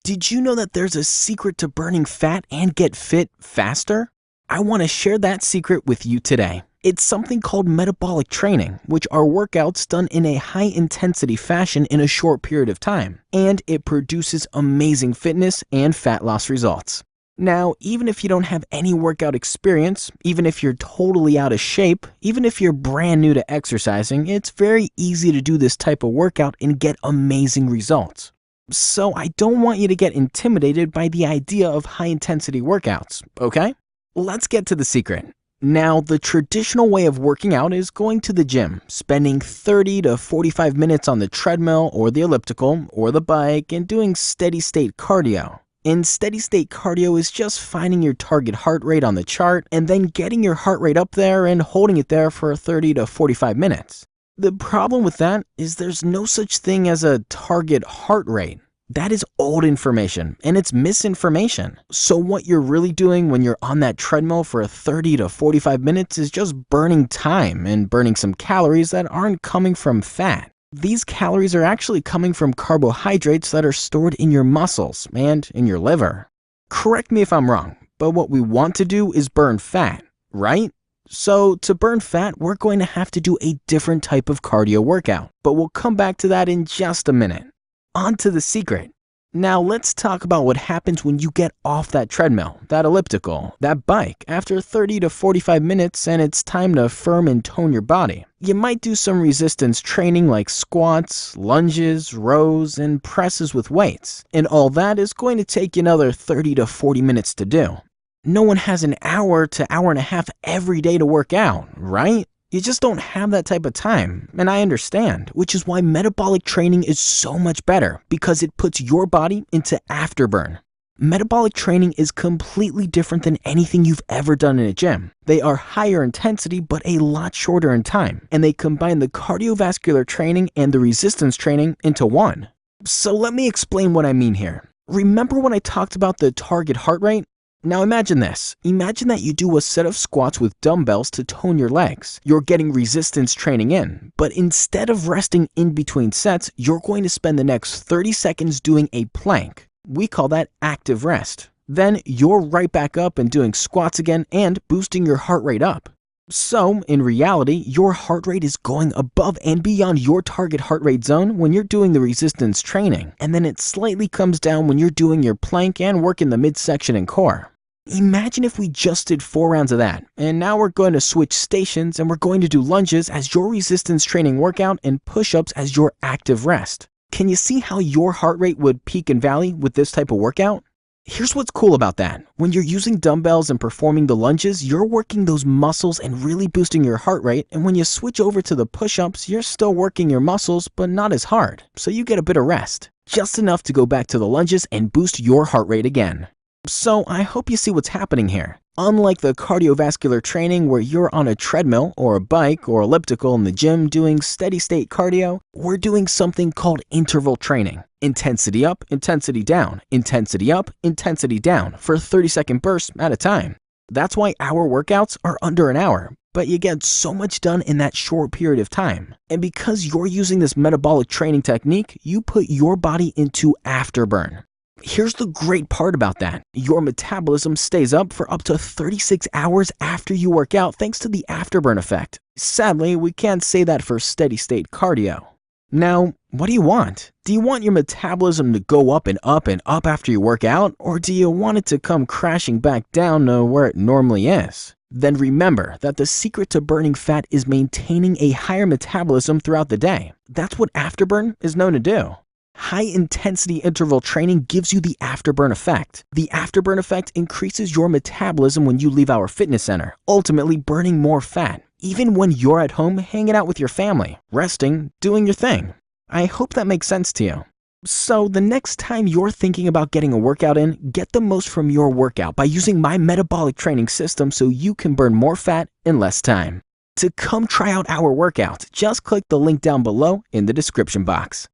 Did you know that there's a secret to burning fat and get fit faster? I want to share that secret with you today. It's something called metabolic training, which are workouts done in a high-intensity fashion in a short period of time, and it produces amazing fitness and fat loss results. Now, even if you don't have any workout experience, even if you're totally out of shape, even if you're brand new to exercising, it's very easy to do this type of workout and get amazing results. So I don't want you to get intimidated by the idea of high-intensity workouts, okay? Let's get to the secret. Now, the traditional way of working out is going to the gym, spending 30 to 45 minutes on the treadmill or the elliptical or the bike and doing steady-state cardio. And steady-state cardio is just finding your target heart rate on the chart and then getting your heart rate up there and holding it there for 30 to 45 minutes. The problem with that is there's no such thing as a target heart rate. That is old information and it's misinformation. So what you're really doing when you're on that treadmill for 30 to 45 minutes is just burning time and burning some calories that aren't coming from fat. These calories are actually coming from carbohydrates that are stored in your muscles and in your liver. Correct me if I'm wrong, but what we want to do is burn fat, right? So to burn fat, we're going to have to do a different type of cardio workout, but we'll come back to that in just a minute. On to the secret. Now let's talk about what happens when you get off that treadmill, that elliptical, that bike after 30 to 45 minutes and it's time to firm and tone your body. You might do some resistance training like squats, lunges, rows, and presses with weights, and all that is going to take you another 30 to 40 minutes to do. No one has an hour to hour and a half every day to work out, right? You just don't have that type of time, and I understand, which is why metabolic training is so much better because it puts your body into afterburn. Metabolic training is completely different than anything you've ever done in a gym. They are higher intensity but a lot shorter in time, and they combine the cardiovascular training and the resistance training into one. So let me explain what I mean here. Remember when I talked about the target heart rate? Now imagine this. Imagine that you do a set of squats with dumbbells to tone your legs. You're getting resistance training in, but instead of resting in between sets, you're going to spend the next 30 seconds doing a plank. We call that active rest. Then you're right back up and doing squats again and boosting your heart rate up. So, in reality, your heart rate is going above and beyond your target heart rate zone when you're doing the resistance training, and then it slightly comes down when you're doing your plank and working the midsection and core. Imagine if we just did 4 rounds of that, and now we're going to switch stations and we're going to do lunges as your resistance training workout and push-ups as your active rest. Can you see how your heart rate would peak and valley with this type of workout? Here's what's cool about that. When you're using dumbbells and performing the lunges, you're working those muscles and really boosting your heart rate, and when you switch over to the push-ups, you're still working your muscles but not as hard, so you get a bit of rest. Just enough to go back to the lunges and boost your heart rate again. So I hope you see what's happening here. Unlike the cardiovascular training where you're on a treadmill or a bike or elliptical in the gym doing steady-state cardio, we're doing something called interval training. Intensity up, intensity down, intensity up, intensity down for 30-second bursts at a time. That's why our workouts are under an hour, but you get so much done in that short period of time. And because you're using this metabolic training technique, you put your body into afterburn. Here's the great part about that. Your metabolism stays up for up to 36 hours after you work out thanks to the afterburn effect. Sadly, we can't say that for steady-state cardio. Now, what do you want? Do you want your metabolism to go up and up and up after you work out, or do you want it to come crashing back down to where it normally is? Then remember that the secret to burning fat is maintaining a higher metabolism throughout the day. That's what afterburn is known to do. High-intensity interval training gives you the afterburn effect. The afterburn effect increases your metabolism when you leave our fitness center, ultimately burning more fat, even when you're at home hanging out with your family, resting, doing your thing. I hope that makes sense to you. So the next time you're thinking about getting a workout in, get the most from your workout by using my metabolic training system so you can burn more fat in less time. To come try out our workout, just click the link down below in the description box.